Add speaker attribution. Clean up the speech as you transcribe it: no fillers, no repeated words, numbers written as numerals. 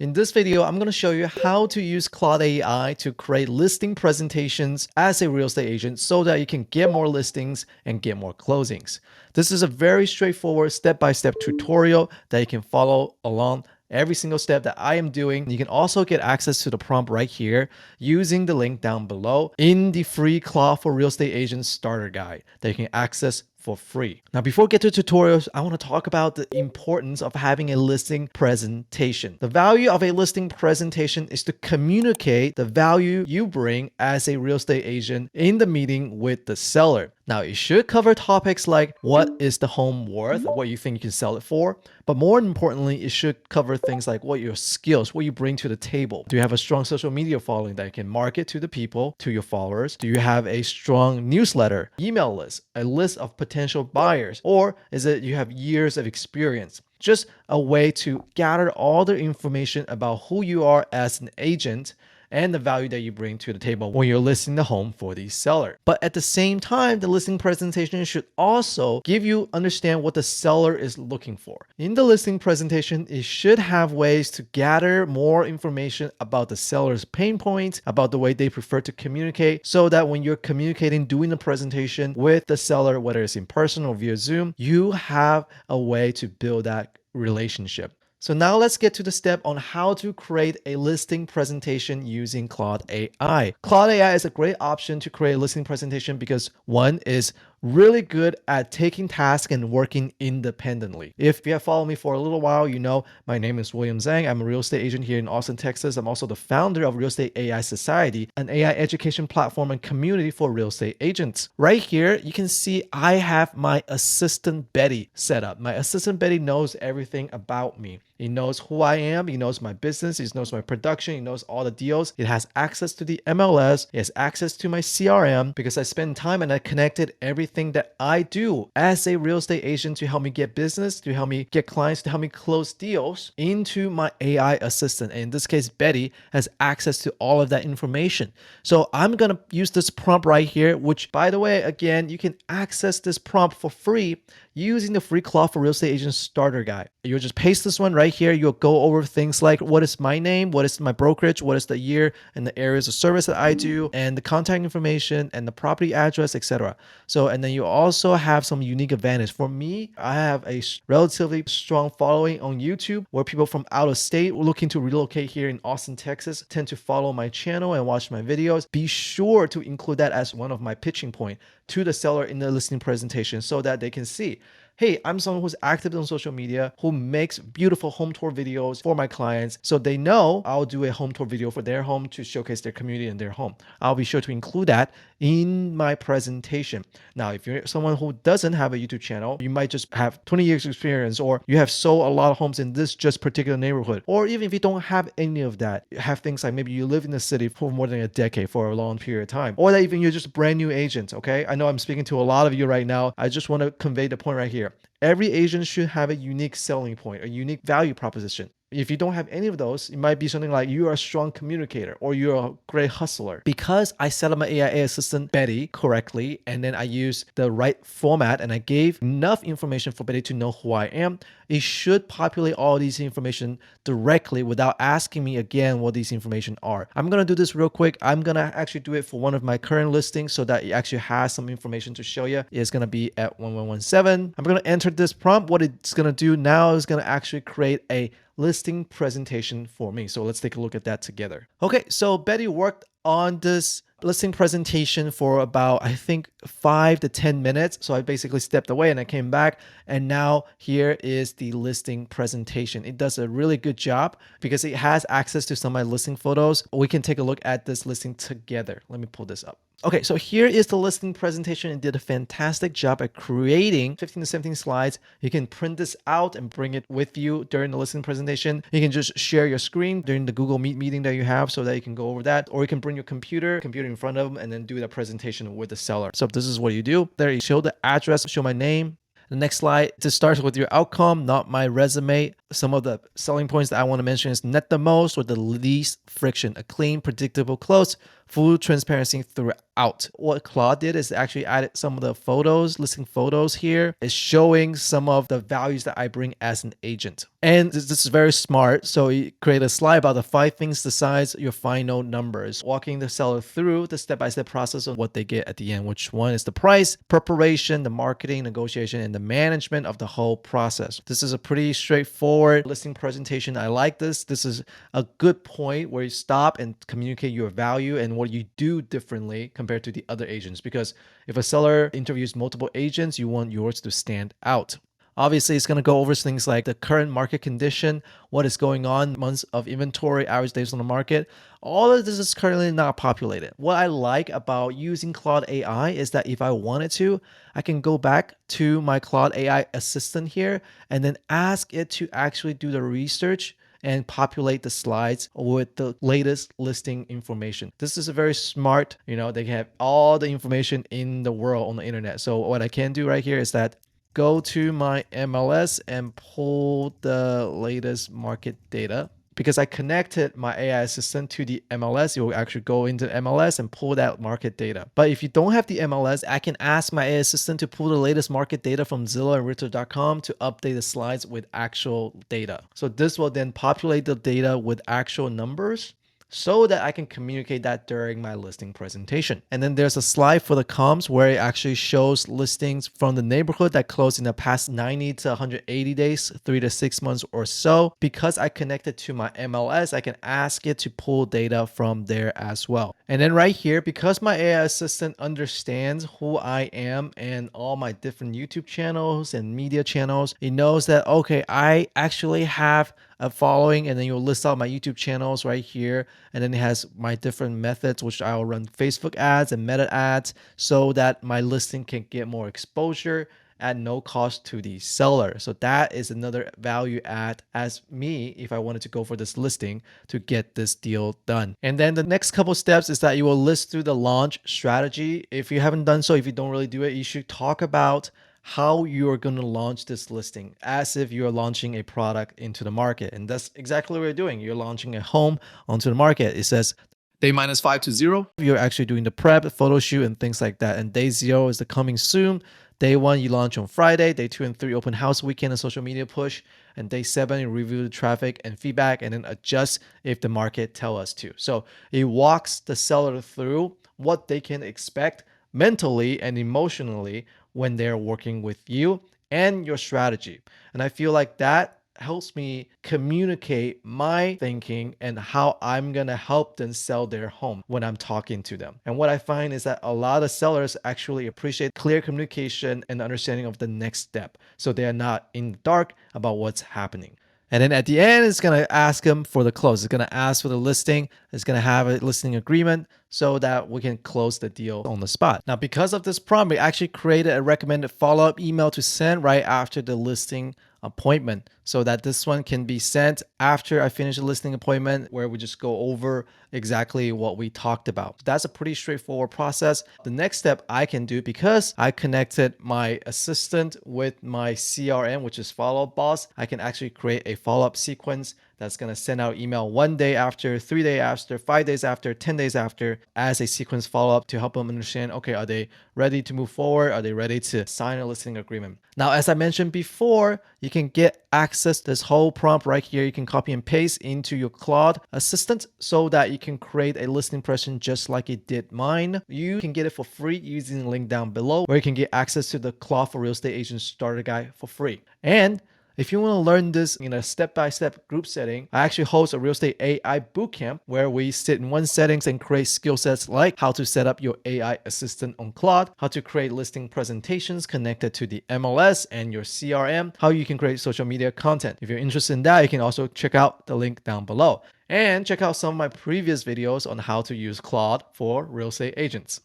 Speaker 1: In this video, I'm going to show you how to use Claude AI to create listing presentations as a real estate agent so that you can get more listings and get more closings. This is a very straightforward step-by-step tutorial that you can follow along every single step that I am doing. You can also get access to the prompt right here using the link down below in the free Claude for Real Estate Agents starter guide that you can access for free. Now, before we get to tutorials, I want to talk about the importance of having a listing presentation. The value of a listing presentation is to communicate the value you bring as a real estate agent in the meeting with the seller. Now, it should cover topics like what is the home worth, what you think you can sell it for, but more importantly, it should cover things like what your skills, what you bring to the table. Do you have a strong social media following that you can market to the people, to your followers? Do you have a strong newsletter, email list, a list of potential buyers, or is it you have years of experience? Just a way to gather all the information about who you are as an agent and the value that you bring to the table when you're listing the home for the seller. But at the same time, the listing presentation should also give you understand what the seller is looking for. In the listing presentation, it should have ways to gather more information about the seller's pain points, about the way they prefer to communicate, so that when you're communicating, doing the presentation with the seller, whether it's in person or via Zoom, you have a way to build that relationship. So now let's get to the step on how to create a listing presentation using Claude AI. Claude AI is a great option to create a listing presentation because one is really good at taking tasks and working independently. If you have followed me for a little while, you know my name is William Zhang. I'm a real estate agent here in Austin, Texas. I'm also the founder of Real Estate AI Society, an AI education platform and community for real estate agents. Right here, you can see I have my assistant Betty set up. My assistant Betty knows everything about me. He knows who I am. He knows my business. He knows my production. He knows all the deals. It has access to the MLS. It has access to my CRM because I spend time and I connected everything that I do as a real estate agent to help me get business, to help me get clients, to help me close deals into my AI assistant. And in this case, Betty has access to all of that information. So I'm going to use this prompt right here, which by the way, again, you can access this prompt for free using the free Claude for Real Estate Agent starter guide. You'll just paste this one right here. You'll go over things like what is my name, what is my brokerage, what is the year and the areas of service that I do, and the contact information and the property address, etc. So, and then you also have some unique advantage. For me, I have a relatively strong following on YouTube where people from out of state looking to relocate here in Austin, Texas tend to follow my channel and watch my videos. Be sure to include that as one of my pitching point to the seller in the listing presentation so that they can see, hey, I'm someone who's active on social media, who makes beautiful home tour videos for my clients. So they know I'll do a home tour video for their home to showcase their community and their home. I'll be sure to include that in my presentation. Now, if you're someone who doesn't have a YouTube channel, you might just have 20 years experience, or you have sold a lot of homes in this just particular neighborhood. Or even if you don't have any of that, you have things like maybe you live in the city for more than a decade for a long period of time, or that even you're just a brand new agent, okay? I know I'm speaking to a lot of you right now. I just want to convey the point right here. Every agent should have a unique selling point, a unique value proposition. If you don't have any of those, it might be something like you are a strong communicator or you're a great hustler. Because I set up my AI assistant Betty correctly, and then I used the right format and I gave enough information for Betty to know who I am, it should populate all these information directly without asking me again what these information are. I'm going to do this real quick. I'm going to actually do it for one of my current listings so that it actually has some information to show you. It's going to be at 1117. I'm going to enter this prompt. What it's going to do now is going to actually create a listing presentation for me. So let's take a look at that together. Okay, so Betty worked on this listing presentation for about, I think, 5 to 10 minutes. So I basically stepped away and I came back, and now here is the listing presentation. It does a really good job because it has access to some of my listing photos. We can take a look at this listing together. Let me pull this up. Okay, so here is the listing presentation. It did a fantastic job at creating 15 to 17 slides. You can print this out and bring it with you during the listing presentation. You can just share your screen during the Google Meet meeting that you have so that you can go over that, or you can bring your computer in front of them and then do the presentation with the seller. So this is what you do. There you show the address, show my name. The next slide just starts with your outcome, not my resume. Some of the selling points that I want to mention is net the most or the least friction, a clean, predictable close, full transparency throughout. What Claude did is actually added some of the photos, listing photos here. It's showing some of the values that I bring as an agent. And this is very smart. So you create a slide about the 5 things decides your final numbers, walking the seller through the step-by-step process of what they get at the end, which one is the price, preparation, the marketing, negotiation, and the management of the whole process. This is a pretty straightforward listing presentation. I like this. This is a good point where you stop and communicate your value and what you do differently compared to the other agents. Because if a seller interviews multiple agents, you want yours to stand out. Obviously, it's going to go over things like the current market condition, what is going on, months of inventory, average days on the market. All of this is currently not populated. What I like about using Claude AI is that if I wanted to, I can go back to my Claude AI assistant here and then ask it to actually do the research and populate the slides with the latest listing information. This is a very smart, they have all the information in the world on the internet. So what I can do right here is that go to my MLS and pull the latest market data. Because I connected my AI assistant to the MLS, it will actually go into MLS and pull that market data. But if you don't have the MLS, I can ask my AI assistant to pull the latest market data from Zillow and Realtor.com to update the slides with actual data. So this will then populate the data with actual numbers so that I can communicate that during my listing presentation. And then there's a slide for the comps where it actually shows listings from the neighborhood that closed in the past 90 to 180 days, 3 to 6 months or so. Because I connected to my MLS, I can ask it to pull data from there as well. And then right here, because my AI assistant understands who I am and all my different YouTube channels and media channels, it knows that, okay, I actually have a following, and then you'll list out my YouTube channels right here. And then it has my different methods, which I'll run Facebook ads and meta ads so that my listing can get more exposure at no cost to the seller. So that is another value add as me if I wanted to go for this listing to get this deal done. And then the next couple steps is that you will list through the launch strategy. If you haven't done so, if you don't really do it, you should talk about how you're going to launch this listing as if you're launching a product into the market. And that's exactly what you're doing. You're launching a home onto the market. It says day -5 to 0. You're actually doing the prep, photo shoot, and things like that. And day 0 is the coming soon. Day 1, you launch on Friday. Day 2 and 3, open house weekend and social media push. And day 7, you review the traffic and feedback and then adjust if the market tell us to. So it walks the seller through what they can expect mentally and emotionally when they're working with you and your strategy. And I feel like that helps me communicate my thinking and how I'm going to help them sell their home when I'm talking to them. And what I find is that a lot of sellers actually appreciate clear communication and understanding of the next step. So they are not in the dark about what's happening. And then at the end, it's going to ask them for the close. It's going to ask for the listing. It's going to have a listing agreement so that we can close the deal on the spot. Now, because of this prompt, we actually created a recommended follow-up email to send right after the listing appointment so that this one can be sent after I finish the listing appointment where we just go over exactly what we talked about. That's a pretty straightforward process. The next step I can do, because I connected my assistant with my CRM, which is Follow Up Boss, I can actually create a follow-up sequence that's going to send out email 1 day after, 3 days after, 5 days after, 10 days after as a sequence follow-up to help them understand, okay, are they ready to move forward? Are they ready to sign a listing agreement? Now, as I mentioned before, you can get access to this whole prompt right here. You can copy and paste into your Claude assistant so that you can create a listing impression just like it did mine. You can get it for free using the link down below where you can get access to the Claude for Real Estate Agent Starter Guide for free. And if you want to learn this in a step-by-step group setting, I actually host a real estate AI bootcamp where we sit in one settings and create skill sets like how to set up your AI assistant on Claude, how to create listing presentations connected to the MLS and your CRM, how you can create social media content. If you're interested in that, you can also check out the link down below. And check out some of my previous videos on how to use Claude for real estate agents.